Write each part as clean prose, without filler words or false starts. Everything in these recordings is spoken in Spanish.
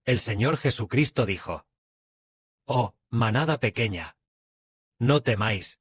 El Señor Jesucristo dijo: «Oh, manada pequeña, no temáis,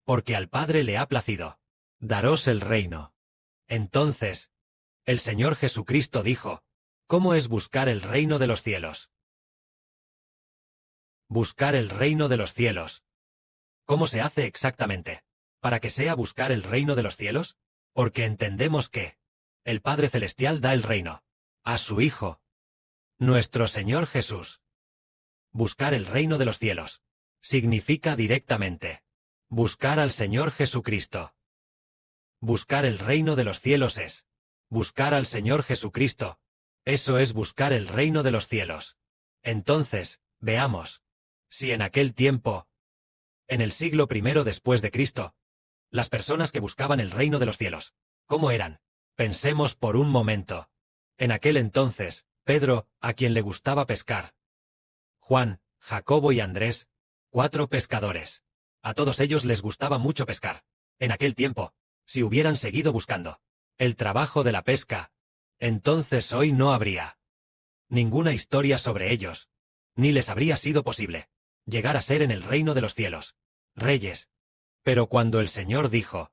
porque al Padre le ha placido daros el reino». Entonces, el Señor Jesucristo dijo: «¿Cómo es buscar el reino de los cielos?» Buscar el reino de los cielos. ¿Cómo se hace exactamente? ¿Para que sea buscar el reino de los cielos? Porque entendemos que el Padre Celestial da el reino a su Hijo, nuestro Señor Jesús. Buscar el reino de los cielos significa directamente buscar al Señor Jesucristo. Buscar el reino de los cielos es buscar al Señor Jesucristo. Eso es buscar el reino de los cielos. Entonces, veamos. Si en aquel tiempo, en el siglo I después de Cristo, las personas que buscaban el reino de los cielos, ¿cómo eran? Pensemos por un momento. En aquel entonces, Pedro, a quien le gustaba pescar. Juan, Jacobo y Andrés, 4 pescadores. A todos ellos les gustaba mucho pescar. En aquel tiempo, si hubieran seguido buscando el trabajo de la pesca, entonces hoy no habría ninguna historia sobre ellos, ni les habría sido posible llegar a ser en el reino de los cielos reyes. Pero cuando el Señor dijo: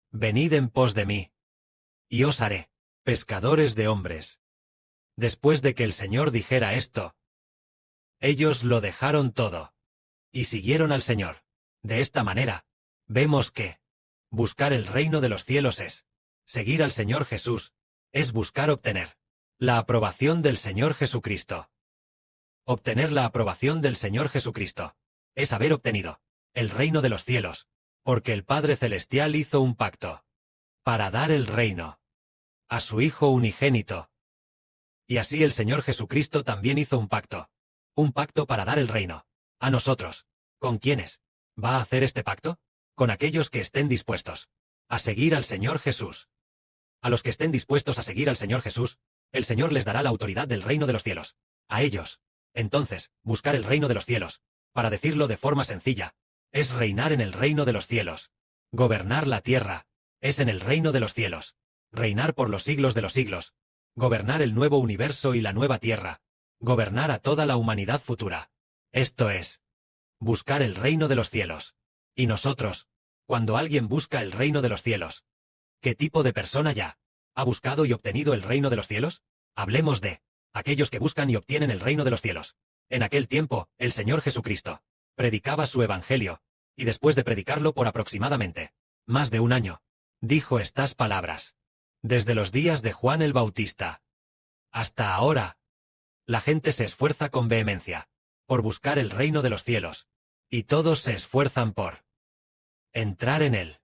«Venid en pos de mí, y os haré pescadores de hombres», después de que el Señor dijera esto, ellos lo dejaron todo y siguieron al Señor. De esta manera, vemos que buscar el reino de los cielos es seguir al Señor Jesús, es buscar obtener la aprobación del Señor Jesucristo. Obtener la aprobación del Señor Jesucristo es haber obtenido el reino de los cielos, porque el Padre Celestial hizo un pacto para dar el reino a su Hijo unigénito. Y así el Señor Jesucristo también hizo un pacto para dar el reino a nosotros. ¿Con quiénes va a hacer este pacto? Con aquellos que estén dispuestos a seguir al Señor Jesús. A los que estén dispuestos a seguir al Señor Jesús, el Señor les dará la autoridad del reino de los cielos. A ellos. Entonces, buscar el reino de los cielos, para decirlo de forma sencilla, es reinar en el reino de los cielos. Gobernar la tierra es en el reino de los cielos. Reinar por los siglos de los siglos. Gobernar el nuevo universo y la nueva tierra. Gobernar a toda la humanidad futura. Esto es buscar el reino de los cielos. Y nosotros, cuando alguien busca el reino de los cielos, ¿qué tipo de persona ya ha buscado y obtenido el reino de los cielos? Hablemos de aquellos que buscan y obtienen el reino de los cielos. En aquel tiempo, el Señor Jesucristo predicaba su evangelio, y después de predicarlo por aproximadamente más de un año, dijo estas palabras: «Desde los días de Juan el Bautista hasta ahora, la gente se esfuerza con vehemencia por buscar el reino de los cielos, y todos se esfuerzan por entrar en él».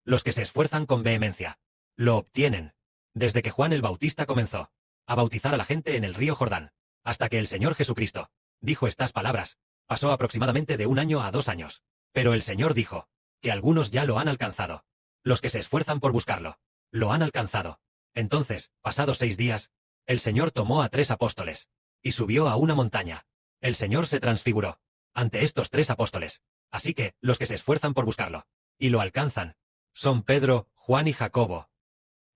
Los que se esfuerzan con vehemencia lo obtienen. Desde que Juan el Bautista comenzó a bautizar a la gente en el río Jordán, hasta que el Señor Jesucristo dijo estas palabras, pasó aproximadamente de 1 año a 2 años. Pero el Señor dijo que algunos ya lo han alcanzado. Los que se esfuerzan por buscarlo lo han alcanzado. Entonces, pasados 6 días, el Señor tomó a 3 apóstoles y subió a una montaña. El Señor se transfiguró ante estos 3 apóstoles. Así que, los que se esfuerzan por buscarlo y lo alcanzan son Pedro, Juan y Jacobo.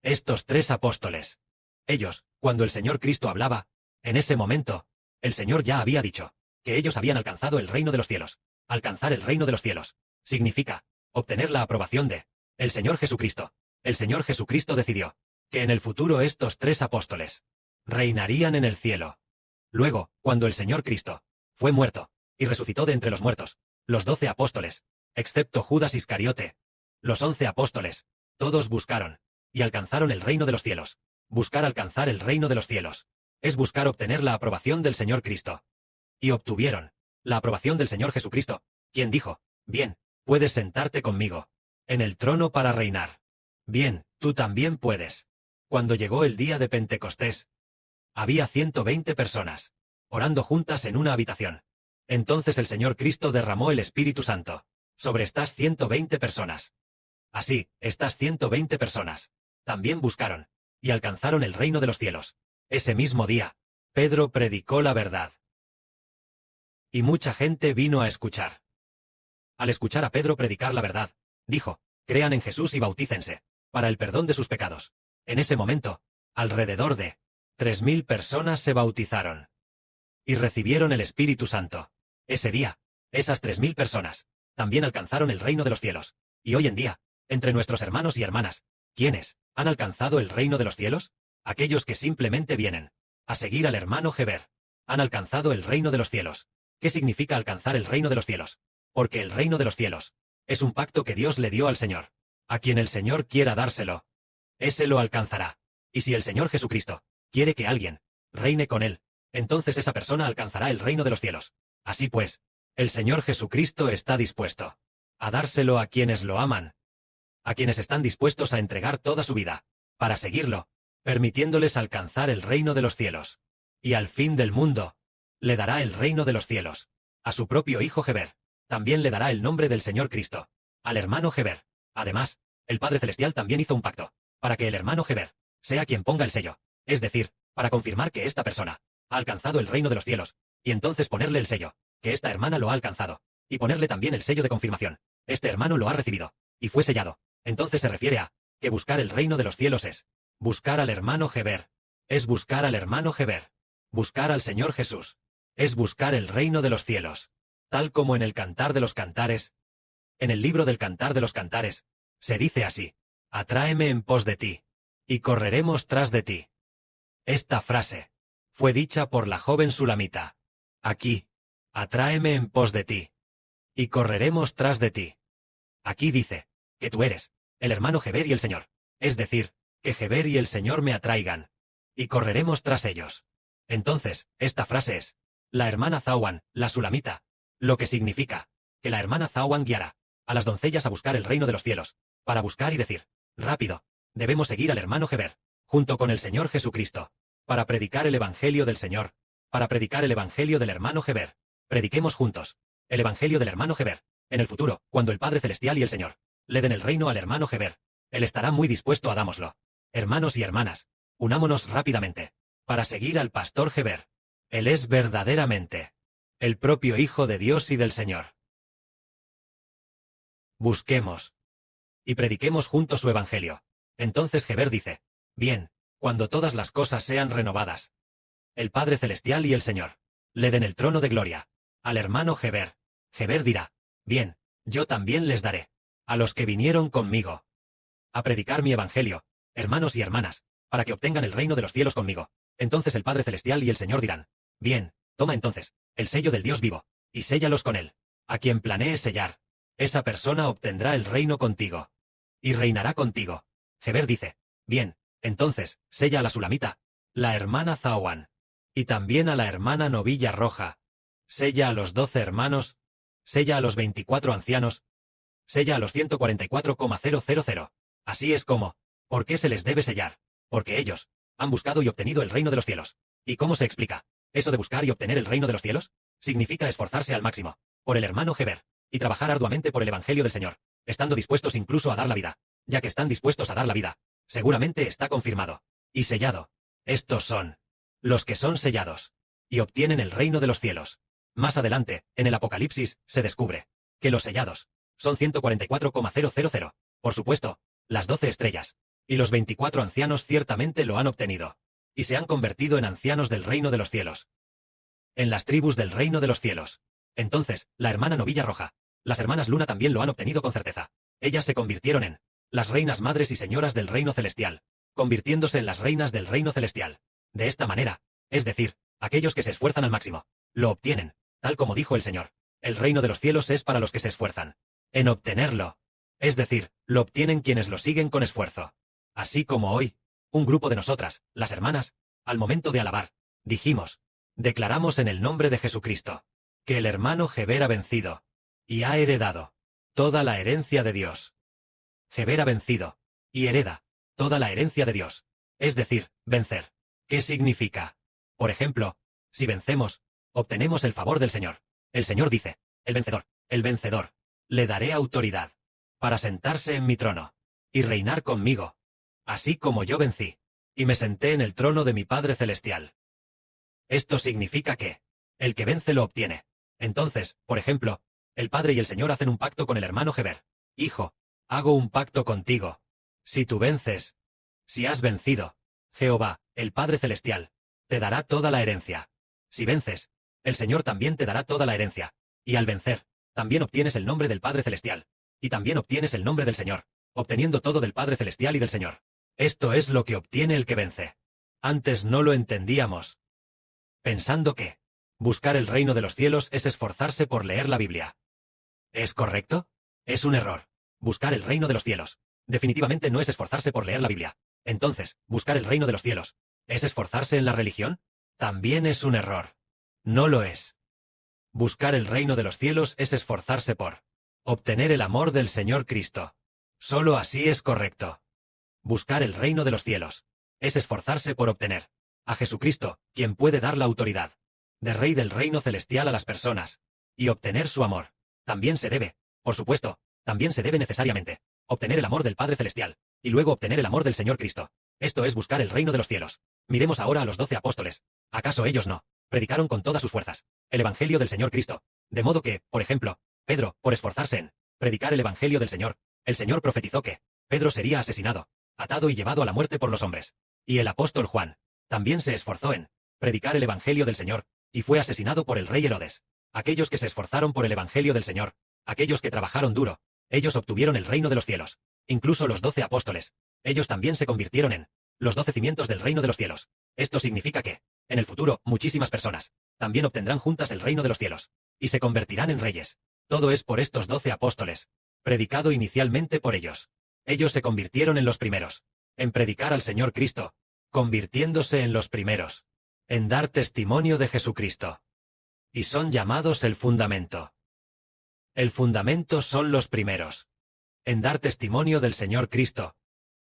Estos 3 apóstoles. Ellos, cuando el Señor Cristo hablaba, en ese momento, el Señor ya había dicho que ellos habían alcanzado el reino de los cielos. Alcanzar el reino de los cielos significa obtener la aprobación de el Señor Jesucristo. El Señor Jesucristo decidió que en el futuro estos 3 apóstoles reinarían en el cielo. Luego, cuando el Señor Cristo fue muerto y resucitó de entre los muertos, los 12 apóstoles, excepto Judas Iscariote, los 11 apóstoles, todos buscaron y alcanzaron el reino de los cielos. Buscar alcanzar el reino de los cielos es buscar obtener la aprobación del Señor Cristo. Y obtuvieron la aprobación del Señor Jesucristo, quien dijo: «Bien, puedes sentarte conmigo en el trono para reinar. Bien, tú también puedes». Cuando llegó el día de Pentecostés, había 120 personas orando juntas en una habitación. Entonces el Señor Cristo derramó el Espíritu Santo sobre estas 120 personas. Así, estas 120 personas también buscaron y alcanzaron el reino de los cielos. Ese mismo día, Pedro predicó la verdad. Y mucha gente vino a escuchar. Al escuchar a Pedro predicar la verdad, dijo: «Crean en Jesús y bautícense para el perdón de sus pecados». En ese momento, alrededor de 3.000 personas se bautizaron y recibieron el Espíritu Santo. Ese día, esas 3.000 personas también alcanzaron el reino de los cielos. Y hoy en día, entre nuestros hermanos y hermanas, ¿quiénes han alcanzado el reino de los cielos? Aquellos que simplemente vienen a seguir al hermano Heber. Han alcanzado el reino de los cielos. ¿Qué significa alcanzar el reino de los cielos? Porque el reino de los cielos es un pacto que Dios le dio al Señor. A quien el Señor quiera dárselo, ese lo alcanzará. Y si el Señor Jesucristo quiere que alguien reine con él, entonces esa persona alcanzará el reino de los cielos. Así pues, el Señor Jesucristo está dispuesto a dárselo a quienes lo aman, a quienes están dispuestos a entregar toda su vida para seguirlo, permitiéndoles alcanzar el reino de los cielos. Y al fin del mundo, le dará el reino de los cielos. A su propio hijo Heber, también le dará el nombre del Señor Cristo. Al hermano Heber. Además, el Padre Celestial también hizo un pacto, para que el hermano Heber sea quien ponga el sello, es decir, para confirmar que esta persona ha alcanzado el reino de los cielos, y entonces ponerle el sello, que esta hermana lo ha alcanzado, y ponerle también el sello de confirmación. Este hermano lo ha recibido, y fue sellado. Entonces se refiere a que buscar el reino de los cielos es buscar al hermano Heber, es buscar al hermano Heber, buscar al Señor Jesús, es buscar el reino de los cielos, tal como en el Cantar de los Cantares. En el libro del Cantar de los Cantares, se dice así: atráeme en pos de ti, y correremos tras de ti. Esta frase fue dicha por la joven sulamita. Aquí, atráeme en pos de ti, y correremos tras de ti. Aquí dice que tú eres el hermano Heber y el Señor, es decir, que Heber y el Señor me atraigan, y correremos tras ellos. Entonces, esta frase es la hermana Zawan, la sulamita, lo que significa que la hermana Zawan guiará a las doncellas a buscar el reino de los cielos, para buscar y decir: rápido, debemos seguir al hermano Heber, junto con el Señor Jesucristo, para predicar el Evangelio del Señor, para predicar el Evangelio del hermano Heber. Prediquemos juntos el Evangelio del hermano Heber. En el futuro, cuando el Padre Celestial y el Señor le den el reino al hermano Heber, él estará muy dispuesto a dámoslo. Hermanos y hermanas, unámonos rápidamente para seguir al pastor Heber. Él es verdaderamente el propio Hijo de Dios y del Señor. Busquemos y prediquemos juntos su Evangelio. Entonces Heber dice: bien, cuando todas las cosas sean renovadas, el Padre Celestial y el Señor le den el trono de gloria al hermano Heber. Heber dirá: bien, yo también les daré a los que vinieron conmigo a predicar mi Evangelio, hermanos y hermanas, para que obtengan el reino de los cielos conmigo. Entonces el Padre Celestial y el Señor dirán: bien, toma entonces el sello del Dios vivo, y séllalos con él. A quien planees sellar, esa persona obtendrá el reino contigo, y reinará contigo. Heber dice: bien, entonces, sella a la sulamita, la hermana Zawan, y también a la hermana Novilla Roja. Sella a los 12 hermanos, sella a los 24 ancianos, sella a los 144,000. Así es como, ¿por qué se les debe sellar? Porque ellos han buscado y obtenido el reino de los cielos. ¿Y cómo se explica eso de buscar y obtener el reino de los cielos? Significa esforzarse al máximo por el hermano Heber, y trabajar arduamente por el Evangelio del Señor, estando dispuestos incluso a dar la vida. Ya que están dispuestos a dar la vida, seguramente está confirmado y sellado. Estos son los que son sellados y obtienen el reino de los cielos. Más adelante, en el Apocalipsis, se descubre que los sellados son 144,000. Por supuesto, las 12 estrellas y los 24 ancianos ciertamente lo han obtenido, y se han convertido en ancianos del reino de los cielos, en las tribus del reino de los cielos. Entonces, la hermana Novilla Roja, las hermanas Luna también lo han obtenido con certeza. Ellas se convirtieron en las reinas madres y señoras del reino celestial, convirtiéndose en las reinas del reino celestial. De esta manera, es decir, aquellos que se esfuerzan al máximo, lo obtienen, tal como dijo el Señor. El reino de los cielos es para los que se esfuerzan en obtenerlo. Es decir, lo obtienen quienes lo siguen con esfuerzo. Así como hoy, un grupo de nosotras, las hermanas, al momento de alabar, dijimos, declaramos en el nombre de Jesucristo, que el hermano Heber ha vencido, y ha heredado toda la herencia de Dios. Heber ha vencido, y hereda toda la herencia de Dios. Es decir, vencer. ¿Qué significa? Por ejemplo, si vencemos, obtenemos el favor del Señor. El Señor dice: el vencedor, le daré autoridad para sentarse en mi trono y reinar conmigo, así como yo vencí y me senté en el trono de mi Padre Celestial. Esto significa que el que vence lo obtiene. Entonces, por ejemplo, el Padre y el Señor hacen un pacto con el hermano Heber. Hijo, hago un pacto contigo. Si tú vences, si has vencido, Jehová, el Padre Celestial te dará toda la herencia. Si vences, el Señor también te dará toda la herencia. Y al vencer, también obtienes el nombre del Padre Celestial. Y también obtienes el nombre del Señor, obteniendo todo del Padre Celestial y del Señor. Esto es lo que obtiene el que vence. Antes no lo entendíamos, pensando que buscar el reino de los cielos es esforzarse por leer la Biblia. ¿Es correcto? Es un error. Buscar el reino de los cielos definitivamente no es esforzarse por leer la Biblia. Entonces, buscar el reino de los cielos ¿es esforzarse en la religión? También es un error. No lo es. Buscar el reino de los cielos es esforzarse por obtener el amor del Señor Cristo. Solo así es correcto. Buscar el reino de los cielos es esforzarse por obtener a Jesucristo, quien puede dar la autoridad de Rey del reino celestial a las personas, y obtener su amor. También se debe, por supuesto, también se debe necesariamente obtener el amor del Padre Celestial, y luego obtener el amor del Señor Cristo. Esto es buscar el reino de los cielos. Miremos ahora a los 12 apóstoles. ¿Acaso ellos no predicaron con todas sus fuerzas el Evangelio del Señor Cristo? De modo que, por ejemplo, Pedro, por esforzarse en predicar el Evangelio del Señor, el Señor profetizó que Pedro sería asesinado, atado y llevado a la muerte por los hombres. Y el apóstol Juan también se esforzó en predicar el Evangelio del Señor, y fue asesinado por el rey Herodes. Aquellos que se esforzaron por el Evangelio del Señor, aquellos que trabajaron duro, ellos obtuvieron el reino de los cielos. Incluso los 12 apóstoles, ellos también se convirtieron en los 12 cimientos del reino de los cielos. Esto significa que, en el futuro, muchísimas personas también obtendrán juntas el reino de los cielos, y se convertirán en reyes. Todo es por estos 12 apóstoles, predicado inicialmente por ellos. Ellos se convirtieron en los primeros en predicar al Señor Cristo, convirtiéndose en los primeros en dar testimonio de Jesucristo. Y son llamados el fundamento. El fundamento son los primeros en dar testimonio del Señor Cristo,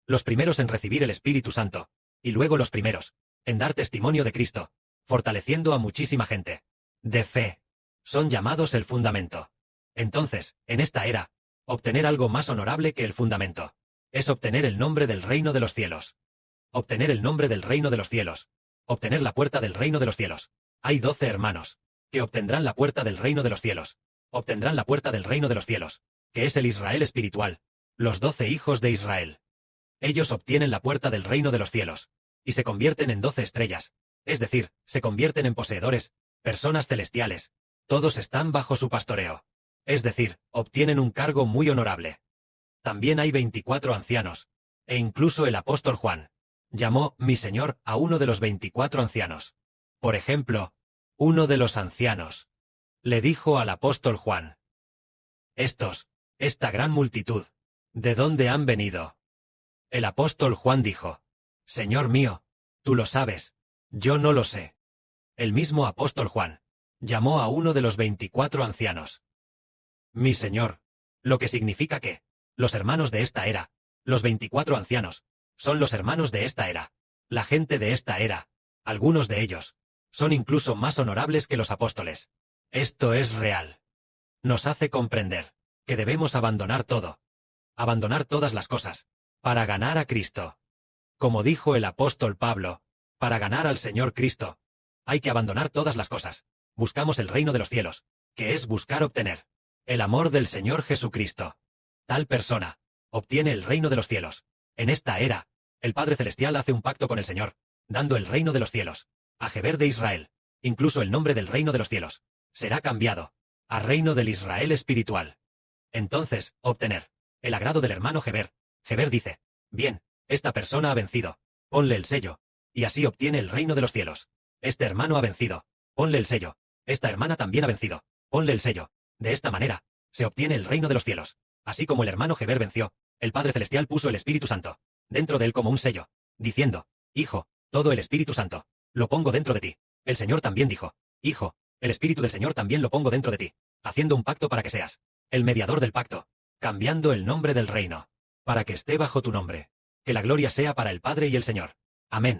los primeros en recibir el Espíritu Santo, y luego los primeros en dar testimonio de Cristo, fortaleciendo a muchísima gente de fe. Son llamados el fundamento. Entonces, en esta era, obtener algo más honorable que el fundamento es obtener el nombre del reino de los cielos. Obtener el nombre del reino de los cielos. Obtener la puerta del reino de los cielos. Hay 12 hermanos que obtendrán la puerta del reino de los cielos. Obtendrán la puerta del reino de los cielos, que es el Israel espiritual, los 12 hijos de Israel. Ellos obtienen la puerta del reino de los cielos, y se convierten en 12 estrellas, es decir, se convierten en poseedores, personas celestiales. Todos están bajo su pastoreo. Es decir, obtienen un cargo muy honorable. También hay 24 ancianos, e incluso el apóstol Juan llamó mi Señor a uno de los 24 ancianos. Por ejemplo, uno de los ancianos le dijo al apóstol Juan: esta gran multitud, ¿de dónde han venido? El apóstol Juan dijo: Señor mío, tú lo sabes, yo no lo sé. El mismo apóstol Juan llamó a uno de los 24 ancianos mi Señor, lo que significa que los hermanos de esta era, los 24 ancianos, son los hermanos de esta era, la gente de esta era. Algunos de ellos son incluso más honorables que los apóstoles. Esto es real. Nos hace comprender que debemos abandonar todo, abandonar todas las cosas, para ganar a Cristo. Como dijo el apóstol Pablo, para ganar al Señor Cristo, hay que abandonar todas las cosas. Buscamos el reino de los cielos, que es buscar obtener el amor del Señor Jesucristo. Tal persona obtiene el reino de los cielos. En esta era, el Padre Celestial hace un pacto con el Señor, dando el reino de los cielos a Geber de Israel. Incluso el nombre del reino de los cielos será cambiado a reino del Israel espiritual. Entonces, obtener el agrado del hermano Geber. Geber dice: bien, esta persona ha vencido, ponle el sello, y así obtiene el reino de los cielos. Este hermano ha vencido, ponle el sello. Esta hermana también ha vencido, ponle el sello. De esta manera, se obtiene el reino de los cielos. Así como el hermano Geber venció, el Padre Celestial puso el Espíritu Santo dentro de él como un sello, diciendo: Hijo, todo el Espíritu Santo lo pongo dentro de ti. El Señor también dijo: Hijo, el Espíritu del Señor también lo pongo dentro de ti, haciendo un pacto para que seas el mediador del pacto, cambiando el nombre del reino, para que esté bajo tu nombre. Que la gloria sea para el Padre y el Señor. Amén.